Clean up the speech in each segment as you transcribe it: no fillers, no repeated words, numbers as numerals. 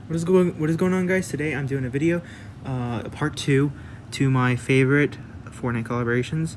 What is going on, guys? Today I'm doing a video, part 2 to my favorite Fortnite collaborations.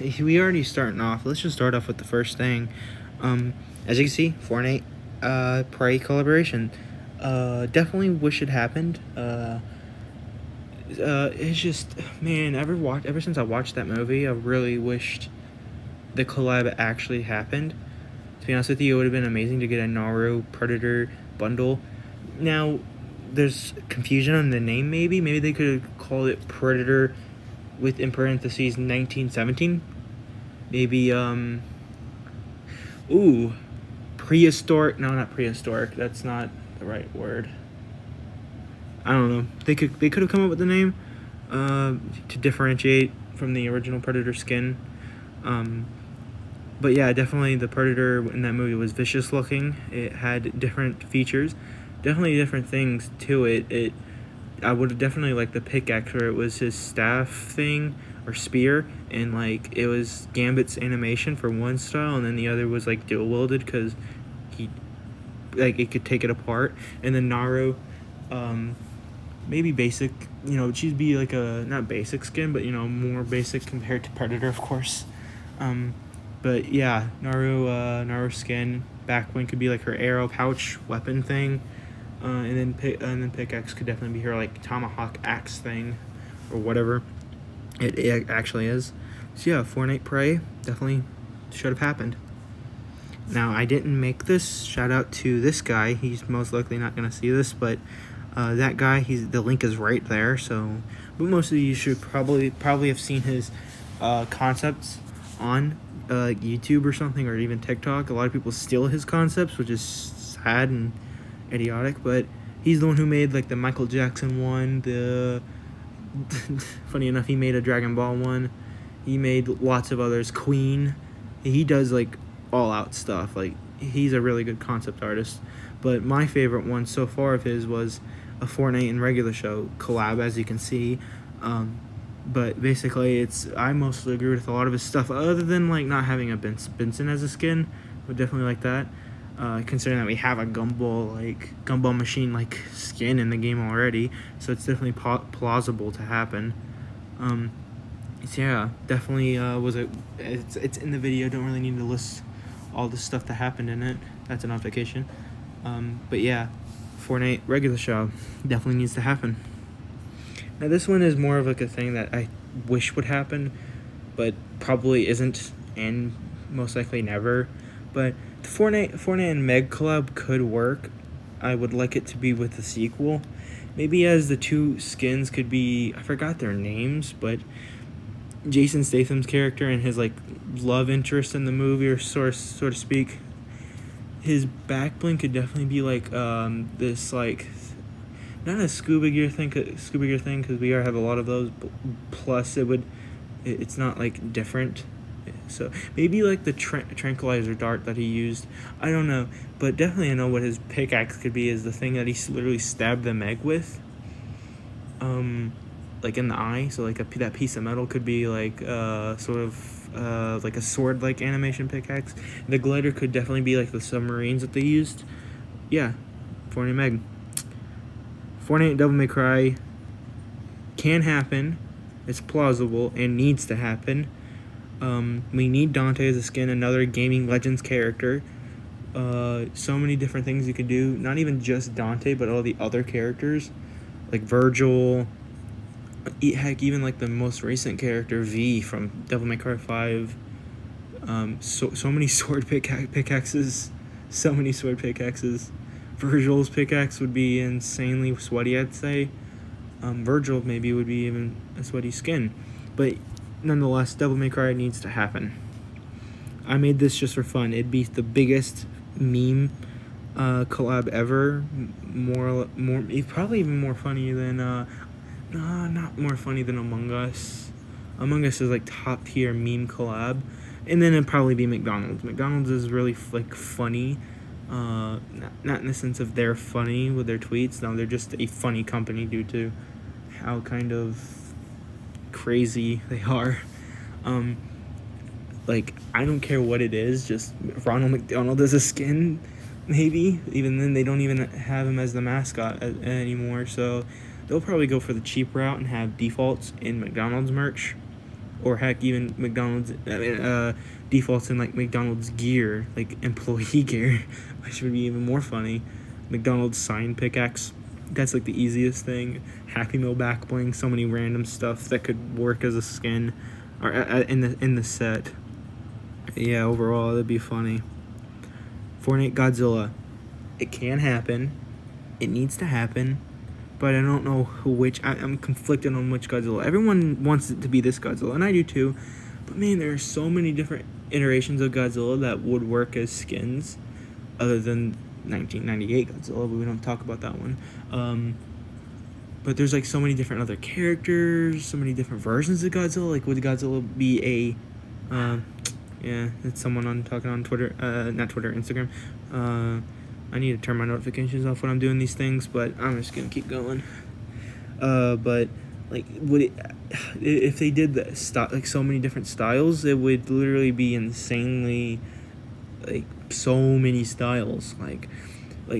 We already starting off. Let's just start off with the first thing. As you can see, Fortnite Prey collaboration. Definitely wish it happened. It's just, man, ever since I watched that movie, I really wished the collab actually happened. To be honest with you, it would have been amazing to get a Naru Predator bundle. Now, there's confusion on the name, maybe. Maybe they could have called it Predator with, in parentheses, 1917. Maybe, prehistoric. No, not prehistoric. That's not the right word. I don't know. They could have come up with the name to differentiate from the original Predator skin. But yeah, definitely the Predator in that movie was vicious looking. It had different features, definitely different things to it. I would have definitely liked the pickaxe where it was his staff thing or spear, and like it was Gambit's animation for one style, and then the other was like dual wielded because he it could take it apart. And then Naru, maybe basic. She'd be like a not basic skin, but more basic compared to Predator, of course. But yeah, Naru skin. Backbling could be like her arrow pouch weapon thing, and then pickaxe could definitely be her like tomahawk axe thing, or whatever it actually is. So yeah, Fortnite Prey definitely should have happened. Now I didn't make this. Shout out to this guy. He's most likely not gonna see this, but that guy. The link is right there. So, but most of you should probably have seen his concepts on YouTube or something, or even TikTok. A lot of people steal his concepts, which is sad and idiotic, but he's the one who made like the Michael Jackson one, the funny enough, he made a Dragon Ball one. He made lots of others. Queen. He does like all out stuff. Like, he's a really good concept artist. But my favorite one so far of his was a Fortnite and regular show collab, as you can see. But basically, I mostly agree with a lot of his stuff, other than like not having a Benson as a skin. Would definitely like that, considering that we have a gumball machine like skin in the game already, so it's definitely plausible to happen. So yeah, definitely it's in the video. Don't really need to list all the stuff that happened in it. That's an application. But yeah, Fortnite regular show definitely needs to happen. Now this one is more of like a thing that I wish would happen, but probably isn't, and most likely never. But the Fortnite and Meg collab could work. I would like it to be with the sequel. Maybe as the two skins could be, I forgot their names, but Jason Statham's character and his like love interest in the movie, or so to speak, his backbling could definitely be like this like, not a scuba gear thing, because we have a lot of those. Plus, it's not like different. So maybe like the tranquilizer dart that he used. I don't know, but definitely I know what his pickaxe could be. Is the thing that he literally stabbed the Meg with. Like in the eye. So like that piece of metal could be like sort of like a sword like animation pickaxe. The glider could definitely be like the submarines that they used. Yeah, Fortnite Meg. Fortnite Devil May Cry can happen. It's plausible and needs to happen. We need Dante as a skin, another Gaming Legends character. So many different things you could do. Not even just Dante, but all the other characters, like Virgil. Heck, even like the most recent character, V from Devil May Cry 5. So many sword pickaxes. So many sword pickaxes. Virgil's pickaxe would be insanely sweaty, I'd say. Virgil maybe would be even a sweaty skin. But nonetheless, Devil May Cry needs to happen. I made this just for fun. It'd be the biggest meme collab ever. More, probably even more funny than not more funny than Among Us. Among Us is like top tier meme collab, and then it'd probably be McDonald's. McDonald's is really like funny. Not in the sense of they're funny with their tweets. No, they're just a funny company due to how kind of crazy they are. Like, I don't care what it is, just Ronald McDonald as a skin. maybe. Even then, they don't even have him as the mascot anymore, so they'll probably go for the cheap route and have defaults in McDonald's merch, or heck, even McDonald's defaults in like McDonald's gear, like employee gear, which would be even more funny. McDonald's sign pickaxe. That's like the easiest thing. Happy Meal back bling. So many random stuff that could work as a skin, or in the set. Yeah, overall that'd be funny. Fortnite Godzilla. It can happen. It needs to happen. But I don't know which. I'm conflicted on which Godzilla. Everyone wants it to be this Godzilla, and I do too. But man, there are so many different iterations of Godzilla that would work as skins, other than 1998 Godzilla, but we don't talk about that one. But there's like so many different other characters, so many different versions of Godzilla. Like, would Godzilla be a, yeah, it's someone talking on Twitter, not Twitter, Instagram. I need to turn my notifications off when I'm doing these things, but I'm just gonna keep going. But like, would it, if they did like so many different styles, it would literally be insanely, like, so many styles. Like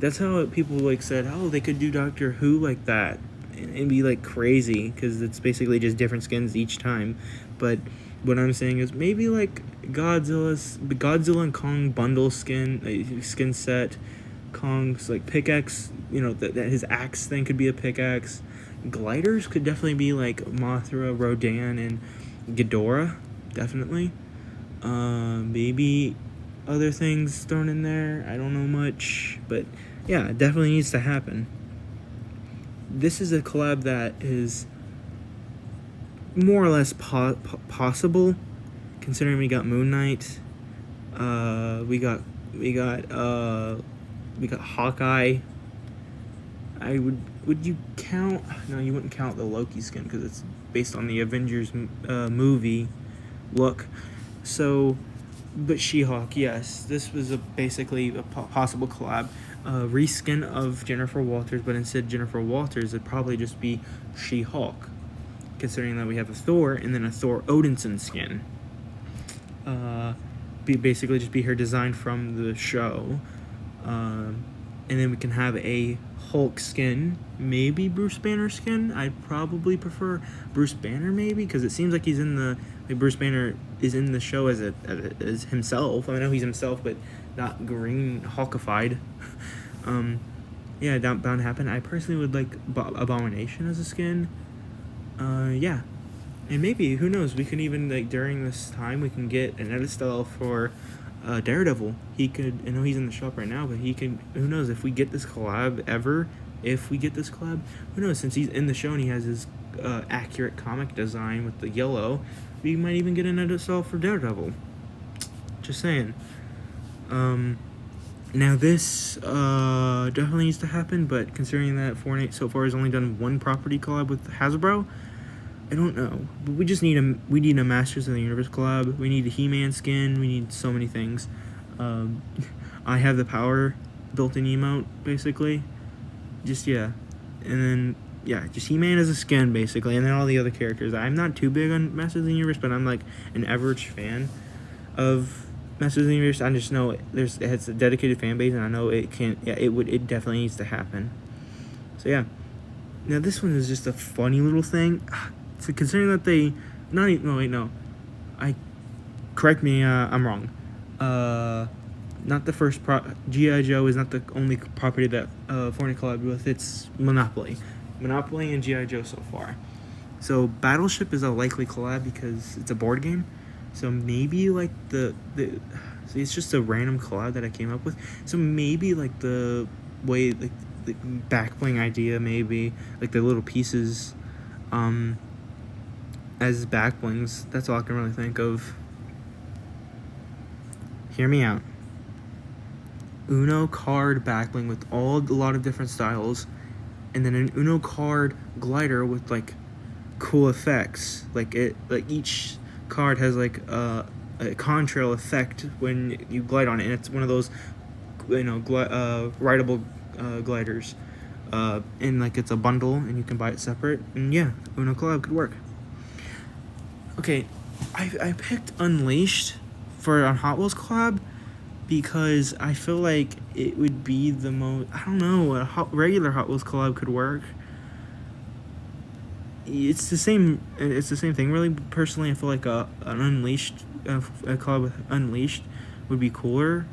that's how people like said, oh, they could do Doctor Who like that, and be like crazy, because it's basically just different skins each time. But what I'm saying is maybe like Godzilla and Kong bundle skin set. Kong's like pickaxe, that his axe thing could be a pickaxe. Gliders could definitely be like Mothra, Rodan, and Ghidorah, definitely. Maybe other things thrown in there. I don't know much, but yeah, it definitely needs to happen. This is a collab that is more or less possible, considering we got Moon Knight. We got Hawkeye. Would you count? No, you wouldn't count the Loki skin because it's based on the Avengers movie look. So, but She-Hulk, yes, this was basically a possible collab. Reskin of Jennifer Walters, but instead Jennifer Walters, it'd probably just be She-Hulk, considering that we have a Thor and then a Thor Odinson skin. Basically just be her design from the show. And then we can have a Hulk skin, maybe Bruce Banner skin. I'd probably prefer Bruce Banner, maybe, because it seems like Bruce Banner is in the show as himself. I know he's himself, but not green Hulkified. Yeah, bound to happen. I personally would like Abomination as a skin. Yeah, and maybe, who knows, we can even, like, during this time, we can get an edit style for Daredevil. He could, I know he's in the shop right now, but he can, who knows, if we get this collab, who knows, since he's in the show and he has his accurate comic design with the yellow, we might even get an edit style for Daredevil. Just saying. Now this definitely needs to happen, but considering that Fortnite so far has only done one property collab with Hasbro, I don't know. But we just need a Masters of the Universe collab. We need a He-Man skin. We need so many things. I have the power built-in emote, basically. Just, yeah. And then, yeah, just He-Man as a skin, basically. And then all the other characters. I'm not too big on Masters of the Universe, but I'm like an average fan of Masters of the Universe. I just know it has a dedicated fan base, and I know it definitely needs to happen. So, yeah. Now, this one is just a funny little thing. So considering that they, correct me, I'm wrong. Not the first G.I. Joe is not the only property that Fortnite collabed with. It's Monopoly and G.I. Joe so far. So Battleship is a likely collab because it's a board game. So maybe like so it's just a random collab that I came up with. So maybe like the way, like the back bling idea, maybe like the little pieces, as back blings. That's all I can really think of. Hear me out. Uno card back bling with a lot of different styles, and then an Uno card glider with like cool effects. Like each card has like a contrail effect when you glide on it, and it's one of those rideable gliders. And like it's a bundle, and you can buy it separate. And yeah, Uno collab could work. Okay, I picked Unleashed for a Hot Wheels collab because I feel like it would would be the most? I don't know. Regular Hot Wheels collab could work. It's the same. It's the same thing. Really, personally, I feel like an Unleashed, a collab with Unleashed, would be cooler.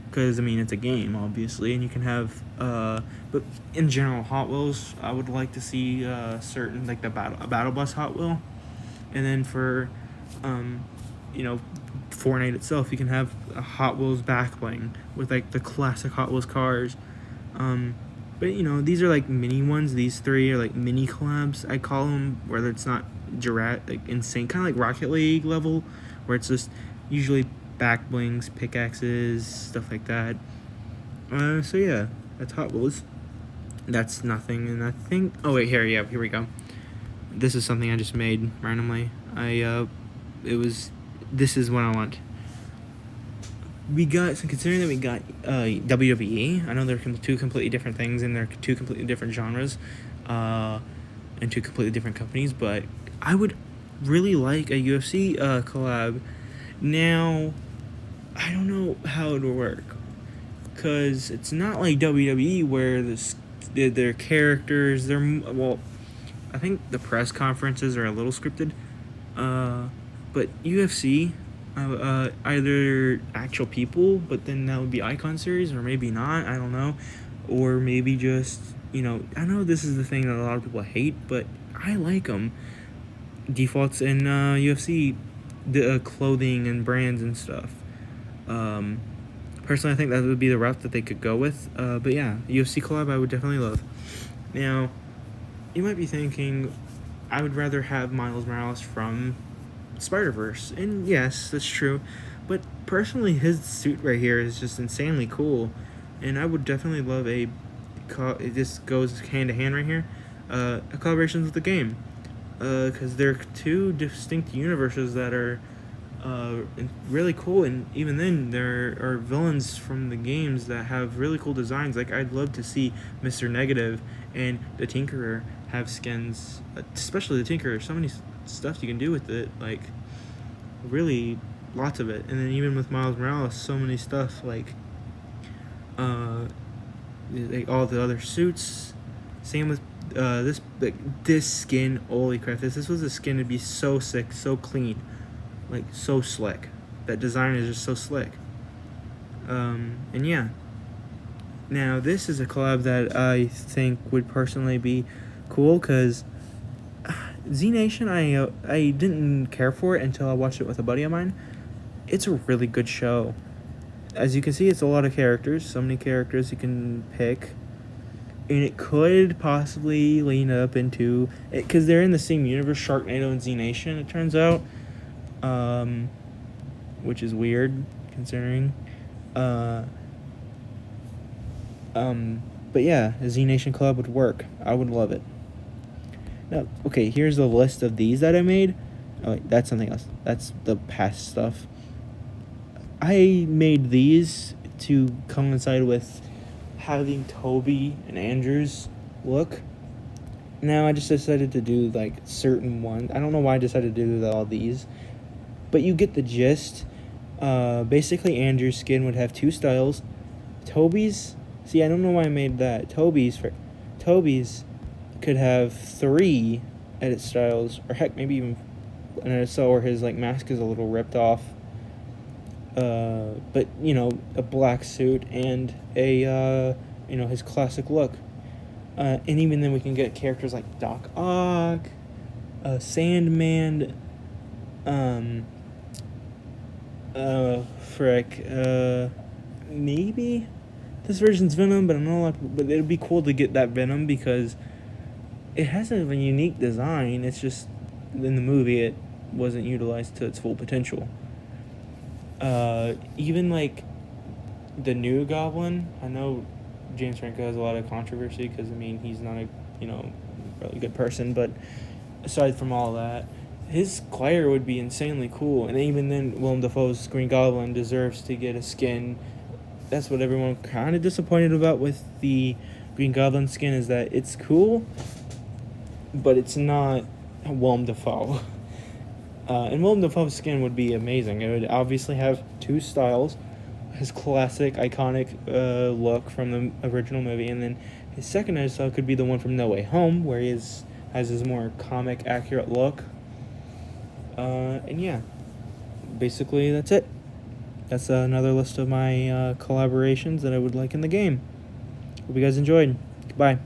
Because I mean, it's a game, obviously, and you can have. But in general, Hot Wheels, I would like to see certain like a battle bus Hot Wheel, and then for, you know, Fortnite itself, you can have a Hot Wheels back bling with like the classic Hot Wheels cars. But you know, these are like mini ones. These three are like mini collabs, I call them, whether it's not like insane, kind of like Rocket League level, where it's just usually back blings, pickaxes, stuff like that. So yeah, that's Hot Wheels. That's nothing, and I think. Oh wait, here we go. This is something I just made randomly. This is what I want. We got, so considering that we got WWE, I know they're two completely different things and they're two completely different genres, and two completely different companies, but I would really like a UFC collab. Now, I don't know how it would work, because it's not like WWE where their characters, well, I think the press conferences are a little scripted, but UFC, either actual people, but then that would be Icon Series, or maybe not, I don't know, or maybe just, you know, I know this is the thing that a lot of people hate, but I like them. Defaults in UFC, the clothing and brands and stuff. Personally, I think that would be the route that they could go with, but yeah, UFC collab I would definitely love. Now, you might be thinking, I would rather have Miles Morales from Spiderverse, and yes, that's true, but personally his suit right here is just insanely cool, and I would definitely love this goes hand to hand right here, a collaboration with the game, because they're two distinct universes that are really cool, and even then there are villains from the games that have really cool designs. Like, I'd love to see Mr. Negative and the Tinkerer have skins, especially the Tinkerer. So many stuff you can do with it, like really lots of it. And then even with Miles Morales, so many stuff, like all the other suits. Same with this skin. Holy crap, this was a skin to be so sick, so clean, like so slick. That design is just so slick. And yeah, now this is a collab that I think would personally be cool, because Z Nation, I didn't care for it until I watched it with a buddy of mine. It's a really good show. As you can see, it's a lot of characters, so many characters you can pick, and it could possibly lean up into it, because they're in the same universe, Sharknado and Z Nation, it turns out, which is weird considering. But yeah, a Z Nation collab would work. I would love it. Now, okay, here's the list of these that I made. Oh, wait, that's something else. That's the past stuff. I made these to coincide with having Toby and Andrew's look. Now, I just decided to do, like, certain ones. I don't know why I decided to do all these, but you get the gist. Basically, Andrew's skin would have two styles. Toby's, see, I don't know why I made that. Toby's could have three edit styles, or heck, maybe even an edit style where his like mask is a little ripped off. But you know, a black suit and a his classic look. And even then, we can get characters like Doc Ock, Sandman, maybe this version's Venom, but I don't know. But it'd be cool to get that Venom, because it has a unique design. It's just in the movie it wasn't utilized to its full potential. Even like the new Goblin, I know James Franco has a lot of controversy because, I mean, he's not a really good person, but aside from all that, his Claire would be insanely cool. And even then, Willem Dafoe's Green Goblin deserves to get a skin. That's what everyone kind of disappointed about with the Green Goblin skin, is that it's cool, but it's not Willem Dafoe. And Willem Dafoe's skin would be amazing. It would obviously have two styles. his classic, iconic look from the original movie, and then his second I saw could be the one from No Way Home, where has his more comic accurate look. And yeah, basically that's it. That's another list of my collaborations that I would like in the game. Hope you guys enjoyed. Goodbye.